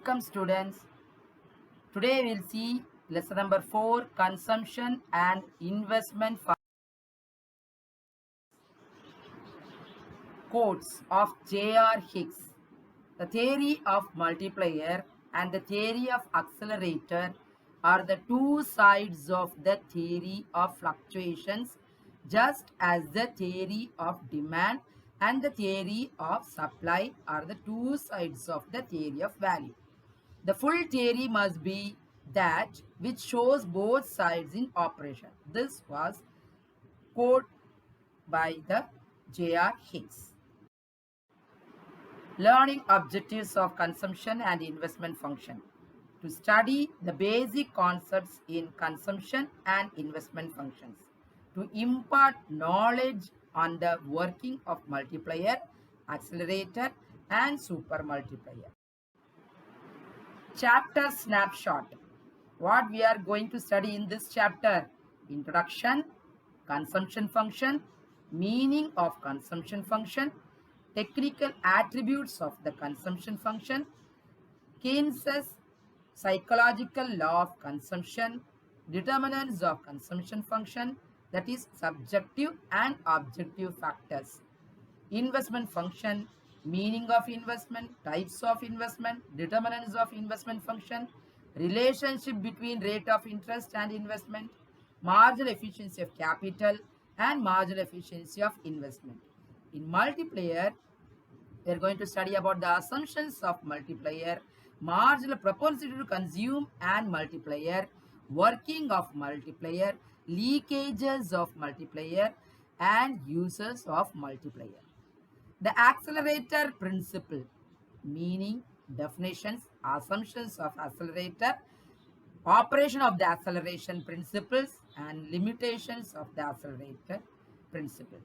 Welcome students. Today we'll see lesson number 4, consumption and investment quotes of J.R. Hicks. The theory of multiplier and the theory of accelerator are the two sides of the theory of fluctuations, just as the theory of demand and the theory of supply are the two sides of the theory of value. The full theory must be that which shows both sides in operation. This was quote by the J.R. Hicks. Learning objectives of consumption and investment function. To study the basic concepts in consumption and investment functions. To impart knowledge on the working of multiplier, accelerator, and super multiplier. Chapter snapshot. What we are going to study in this chapter: introduction, consumption function, meaning of consumption function, technical attributes of the consumption function, Keynes's psychological law of consumption, determinants of consumption function, that is subjective and objective factors, investment function, meaning of investment, types of investment, determinants of investment function, relationship between rate of interest and investment, marginal efficiency of capital and marginal efficiency of investment. In multiplier, we are going to study about the assumptions of multiplier, marginal propensity to consume and multiplier, working of multiplier, leakages of multiplier, and uses of multiplier. The accelerator principle, meaning, definitions, assumptions of accelerator, operation of the acceleration principles, and limitations of the accelerator principle.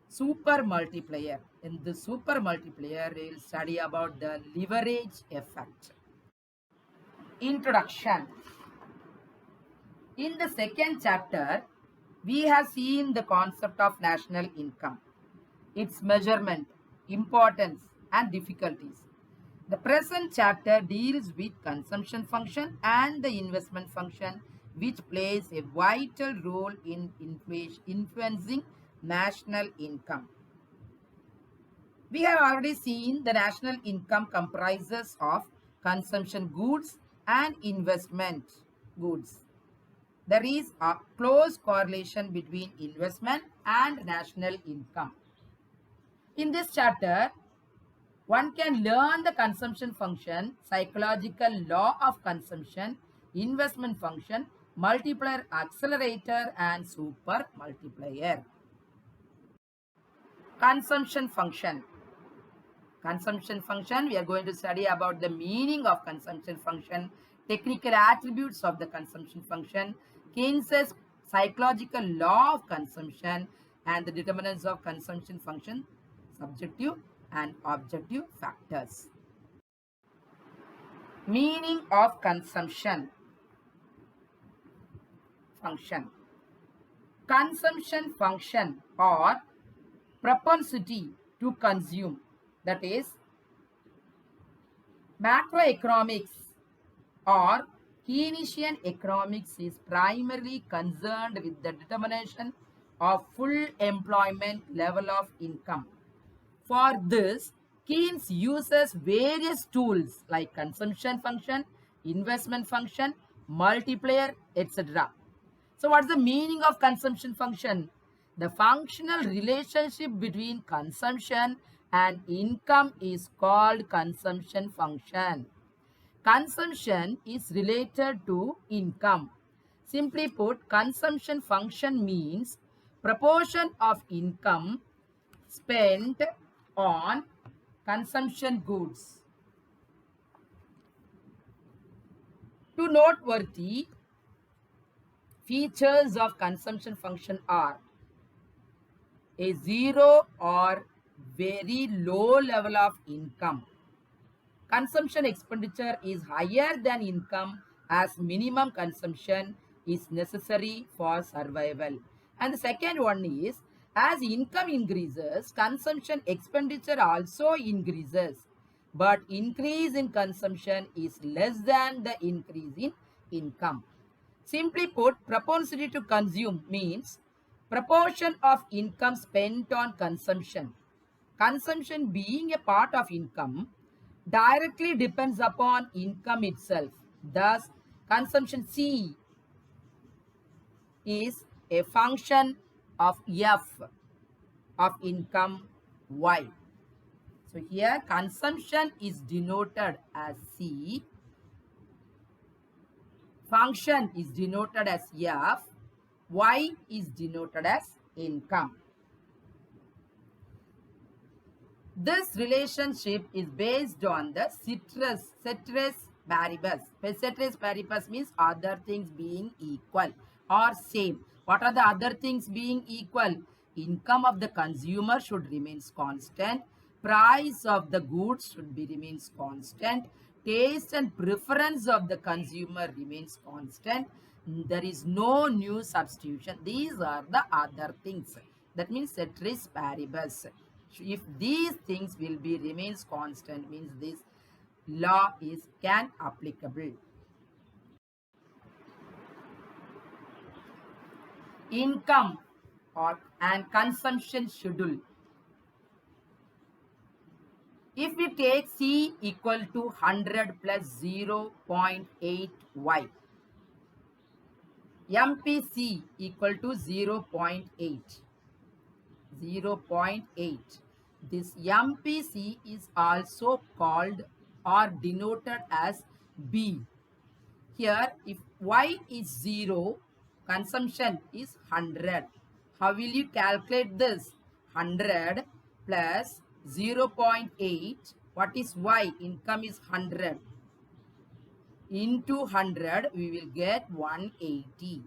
Super multiplier. In the super multiplier, we will study about the leverage effect. Introduction. In the second chapter, we have seen the concept of national income, its measurement, importance, and difficulties. The present chapter deals with consumption function and the investment function, which plays a vital role in influencing national income. We have already seen the national income comprises of consumption goods and investment goods. There is a close correlation between investment and national income. In this chapter, one can learn the consumption function, psychological law of consumption, investment function, multiplier accelerator, and super multiplier. Consumption function. Consumption function, we are going to study about the meaning of consumption function, technical attributes of the consumption function, Keynes's psychological law of consumption, and the determinants of consumption function, subjective and objective factors. Meaning of consumption function. Consumption function or propensity to consume, that is macroeconomics or Keynesian economics, is primarily concerned with the determination of full employment level of income. For this, Keynes uses various tools like consumption function, investment function, multiplier, etc. So what's the meaning of consumption function? The functional relationship between consumption and income is called consumption function. Consumption is related to income. Simply put, consumption function means proportion of income spent on consumption goods. Two noteworthy features of consumption function are a zero or very low level of income. Consumption expenditure is higher than income as minimum consumption is necessary for survival. And the second one is, as income increases, consumption expenditure also increases. but increase in consumption is less than the increase in income. Simply put, propensity to consume means proportion of income spent on consumption. Consumption being a part of income directly depends upon income itself. Thus, consumption C is a function of F of income Y. So here consumption is denoted as C, function is denoted as F, Y is denoted as income. This relationship is based on the ceteris paribus. Ceteris paribus means other things being equal or same. What are the other things being equal? Income of the consumer should remain constant. Price of the goods should be remains constant. Taste and preference of the consumer remains constant. There is no new substitution. These are the other things. That means ceteris paribus. If these things will be remains constant, means this law is can applicable. Income or and consumption schedule. If we take C equal to 100 plus 0.8y, MPC equal to 0.8. 0.8. This MPC is also called or denoted as B. Here, if Y is 0, consumption is 100. How will you calculate this? 100 plus 0.8. What is Y? Income is 100. Into 100, we will get 180.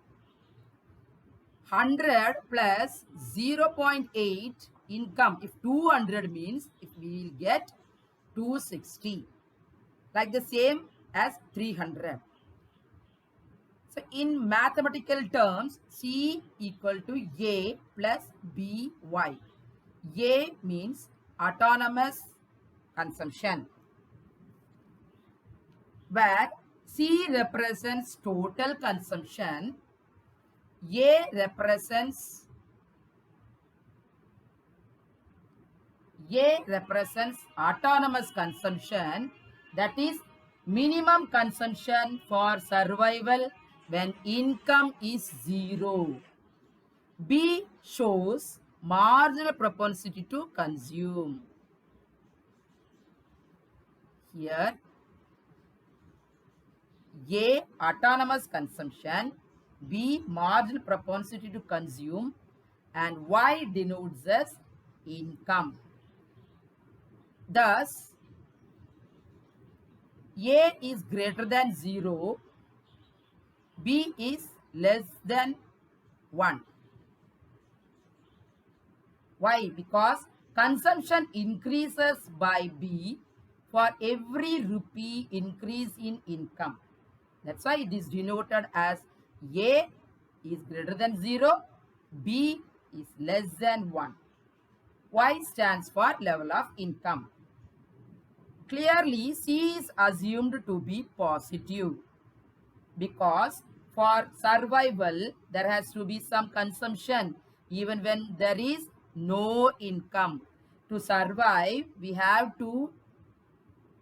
100 plus 0.8 income. If 200 means, if we will get 260. Like the same as 300. So in mathematical terms, C equal to A plus BY. A means autonomous consumption, where C represents total consumption, A represents autonomous consumption, that is minimum consumption for survival when income is 0. B shows marginal propensity to consume. Here, A autonomous consumption, B marginal propensity to consume, and Y denotes as income. Thus, A is greater than 0, B is less than 1. Why? Because consumption increases by B for every rupee increase in income. That's why it is denoted as A is greater than 0, B is less than 1. Y stands for level of income. Clearly, C is assumed to be positive because for survival, there has to be some consumption even when there is no income. To survive, we have to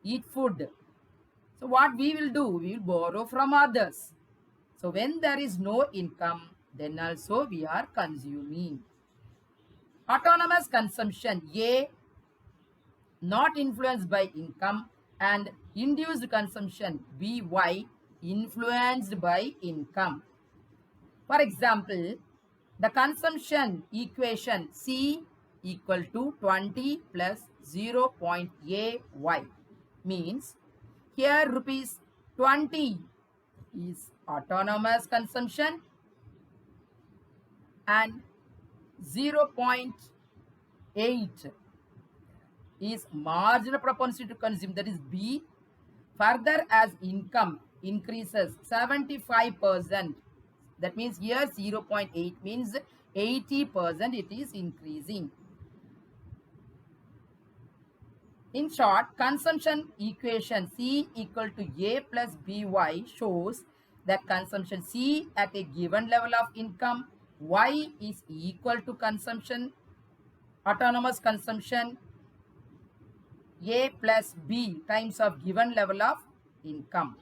eat food. So what we will do? We will borrow from others. So when there is no income, then also we are consuming. Autonomous consumption, A, not influenced by income, and induced consumption, BY, influenced by income. For example, the consumption equation C equal to 20 plus 0.AY means here rupees 20 is autonomous consumption and 0.8 is marginal propensity to consume, that is B. Further, as income increases 75%, that means here 0.8 means 80% it is increasing. In short, consumption equation C equal to A plus BY shows that consumption C at a given level of income, Y is equal to consumption, autonomous consumption A plus B times of given level of income.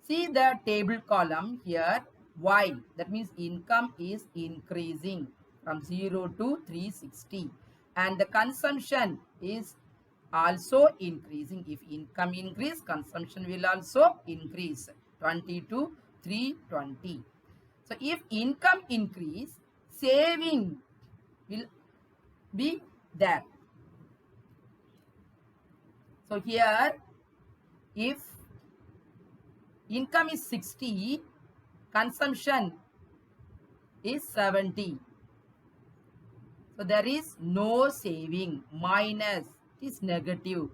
See the table column here, Y, that means income is increasing from 0 to 360 and the consumption is also increasing. If income increase, consumption will also increase 20 to 320. So if income increase, saving will be there. So here if income is 60, consumption is 70. So there is no saving, minus, it is negative.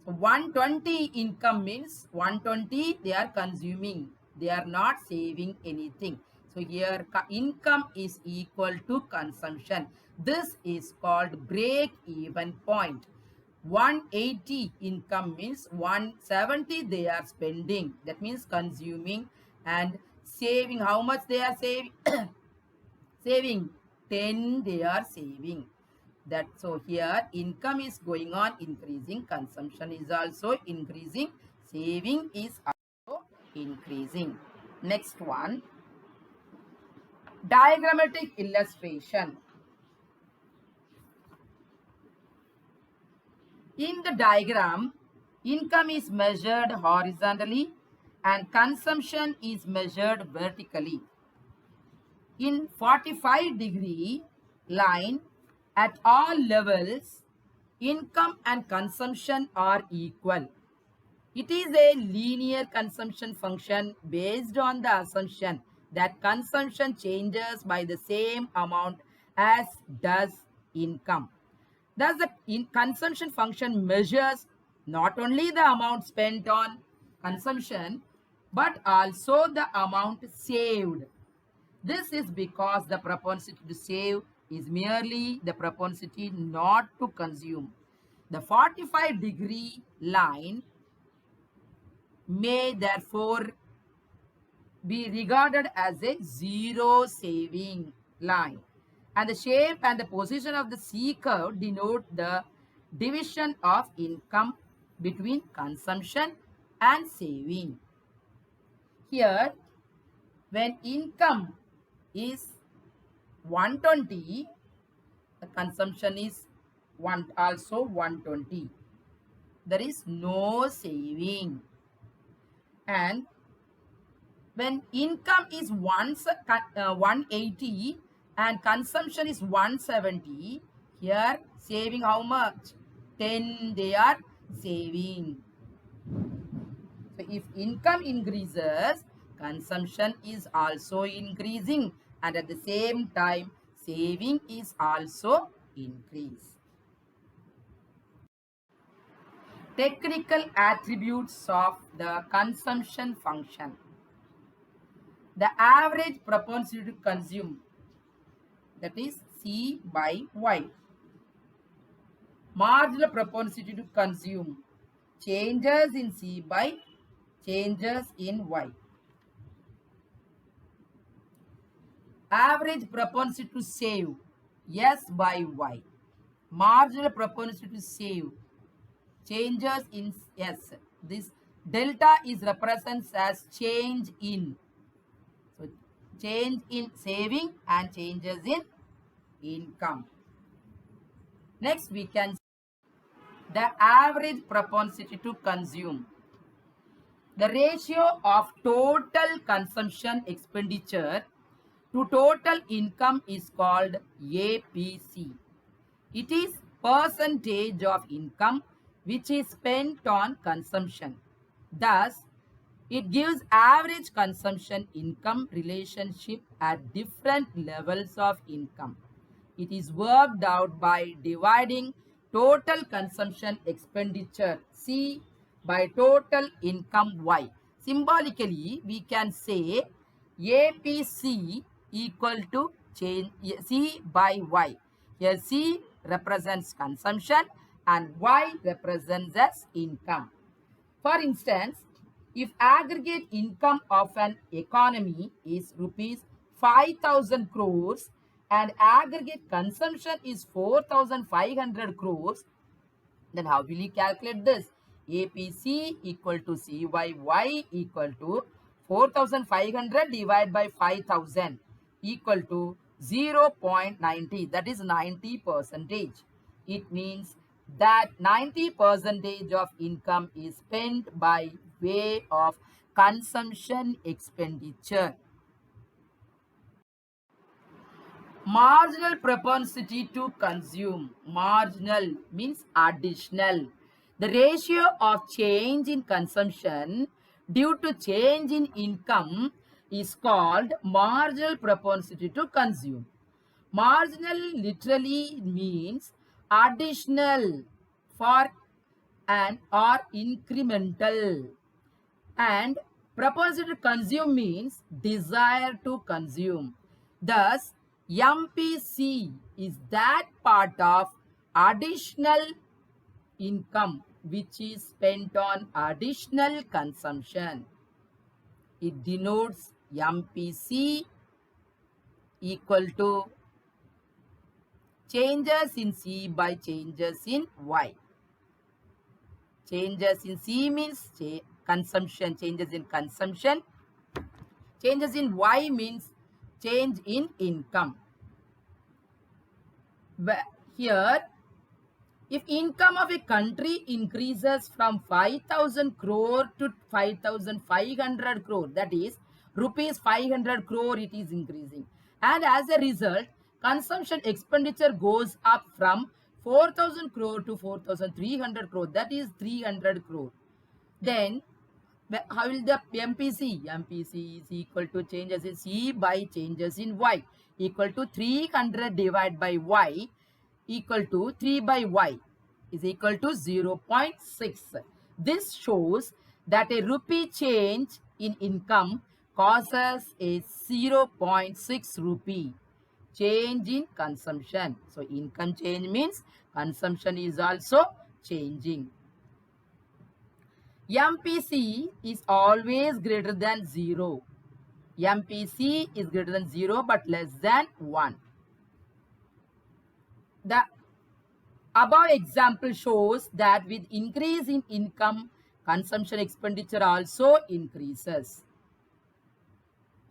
So 120 income means 120 they are consuming, they are not saving anything. So here income is equal to consumption. This is called break-even point. 180 income means 170 they are spending, that means consuming, and saving, how much they are saving? Saving 10 they are saving. That so here income is going on increasing, consumption is also increasing, saving is also increasing. Next one, diagrammatic illustration. In the diagram, income is measured horizontally and consumption is measured vertically. In 45-degree line, at all levels, income and consumption are equal. It is a linear consumption function based on the assumption that consumption changes by the same amount as does income. Thus, the consumption function measures not only the amount spent on consumption, but also the amount saved. This is because the propensity to save is merely the propensity not to consume. The 45-degree line may therefore be regarded as a zero saving line. And the shape and the position of the C curve denote the division of income between consumption and saving. Here, when income is 120, the consumption is also 120. There is no saving. And when income is 180 and consumption is 170, here saving how much? 10 they are saving. So if income increases, consumption is also increasing, and at the same time saving is also increased. Technical attributes of the consumption function. The average propensity to consume, that is C by Y. Marginal propensity to consume, changes in C by changes in Y. Average propensity to save, S by Y. Marginal propensity to save, changes in S. This delta is represents as change in. So change in saving and changes in income. Next we can see the average propensity to consume. The ratio of total consumption expenditure to total income is called APC. It is percentage of income which is spent on consumption. Thus, it gives average consumption income relationship at different levels of income. It is worked out by dividing total consumption expenditure C by total income Y. Symbolically, we can say APC equal to change C by Y. Here C represents consumption and Y represents as income. For instance, if aggregate income of an economy is rupees 5,000 crores and aggregate consumption is 4,500 crores, then how will you calculate this? APC equal to CYY equal to 4,500 divided by 5,000 equal to 0.90. That is 90 percentage. It means that 90 percentage of income is spent by way of consumption expenditure. Marginal propensity to consume. Marginal means additional. The ratio of change in consumption due to change in income is called marginal propensity to consume. Marginal literally means additional for and or incremental, and propensity to consume means desire to consume. Thus, MPC is that part of additional income which is spent on additional consumption. It denotes MPC equal to changes in C by changes in Y. Changes in C means consumption, changes in consumption. Changes in Y means change in income. Here, if income of a country increases from 5,000 crore to 5,500 crore, that is rupees 500 crore it is increasing. And as a result, consumption expenditure goes up from 4,000 crore to 4,300 crore, that is 300 crore. Then how will the MPC? MPC is equal to changes in C by changes in Y equal to 300 divided by Y equal to 3 by Y is equal to 0.6. This shows that a rupee change in income causes a 0.6 rupee change in consumption. So income change means consumption is also changing. MPC is always greater than 0. MPC is greater than 0 but less than 1. The above example shows that with increase in income, consumption expenditure also increases.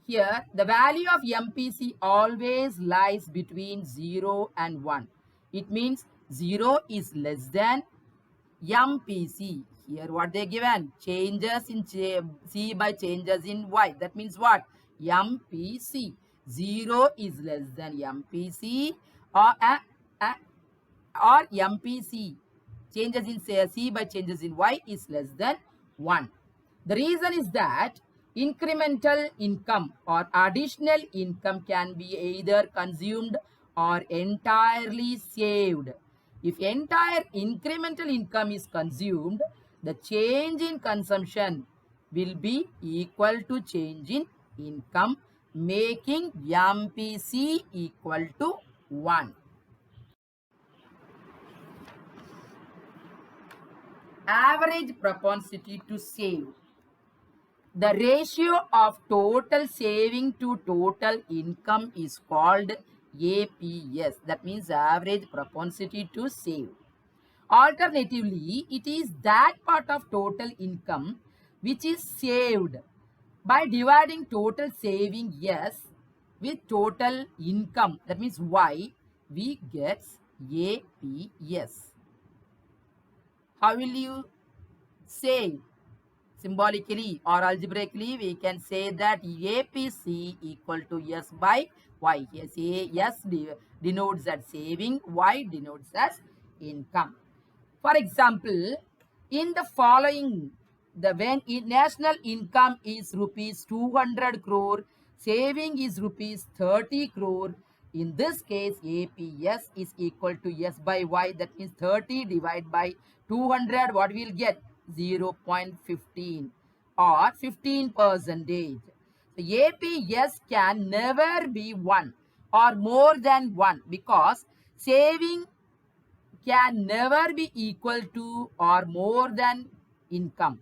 Here, the value of MPC always lies between 0 and 1. It means 0 is less than MPC. Here what they given? Changes in C by changes in Y. That means what? MPC. 0 is less than MPC or MPC. Changes in C by changes in Y is less than 1. The reason is that incremental income or additional income can be either consumed or entirely saved. If entire incremental income is consumed, the change in consumption will be equal to change in income, making MPC equal to 1. Average propensity to save. The ratio of total saving to total income is called APS. That means average propensity to save. Alternatively, it is that part of total income which is saved. By dividing total saving S with total income, that means Y, we get APS. How will you say? Symbolically or algebraically, we can say that APC equal to S by Y. S denotes as saving, Y denotes as income. For example, in the following, when national income is rupees 200 crore, saving is rupees 30 crore. In this case, APS is equal to S by Y. That means 30 divided by 200. What we will get? 0.15 or 15 percentage. So APS can never be 1 or more than 1 because saving can never be equal to or more than income.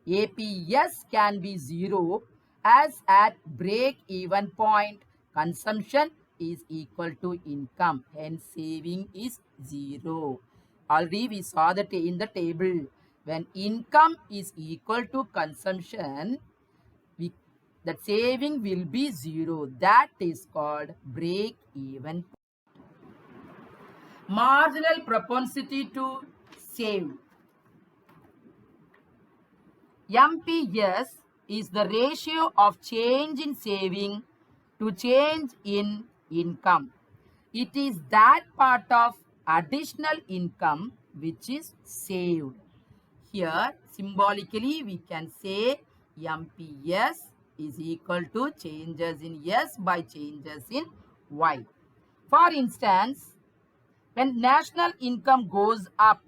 APS can be zero as at break-even point consumption is equal to income, hence saving is zero. Already we saw that in the table. When income is equal to consumption, that saving will be zero. That is called break-even. Marginal propensity to save. MPS is the ratio of change in saving to change in income. It is that part of additional income which is saved. Here, symbolically, we can say MPS is equal to changes in S by changes in Y. For instance, when national income goes up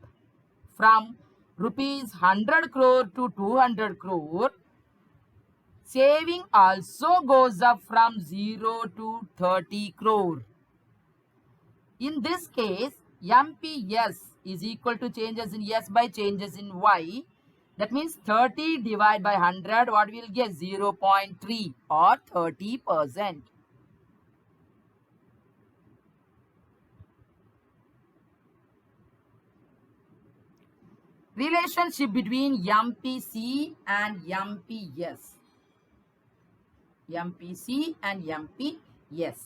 from rupees 100 crore to 200 crore, saving also goes up from 0 to 30 crore. In this case, MPS is equal to changes in S by changes in Y. That means 30 divided by 100, what we will get? 0.3 or 30%. Relationship between MPC and MPS. MPC and MPS.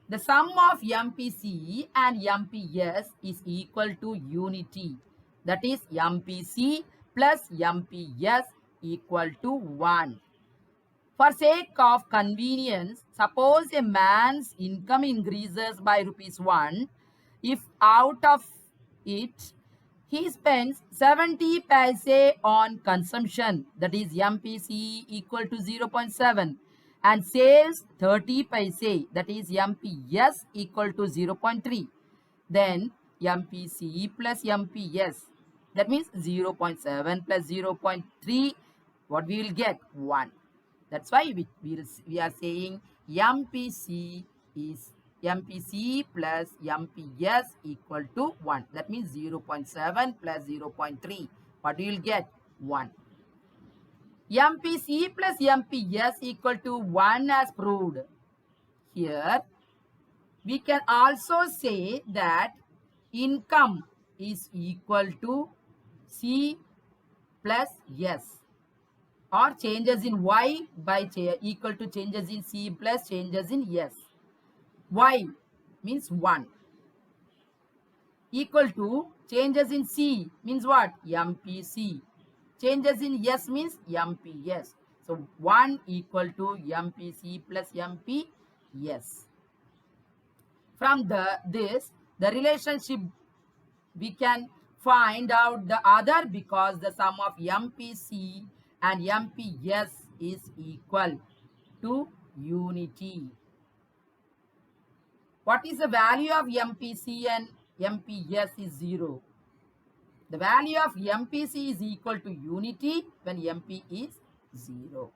The sum of MPC and MPS is equal to unity. That is MPC plus MPS equal to 1. For sake of convenience, suppose a man's income increases by rupees 1. If out of it, he spends 70 paise on consumption, that is MPC equal to 0.7, and saves 30 paise, that is MPS equal to 0.3. Then MPC plus MPS, that means 0.7 plus 0.3, what we will get? 1. That's why we are saying MPC is MPC plus MPS equal to 1. That means 0.7 plus 0.3. What we will get? 1. MPC plus MPS equal to 1 as proved. Here, we can also say that income is equal to C plus S, or changes in Y by equal to changes in C plus changes in S. Y means 1 equal to changes in C means what? MPC. Changes in S means MPS. So 1 equal to MPC plus MPS. From this, the relationship we can find out the other, because the sum of MPC and MPS is equal to unity. What is the value of MPC and MPS is 0. The value of MPC is equal to unity when MP is 0.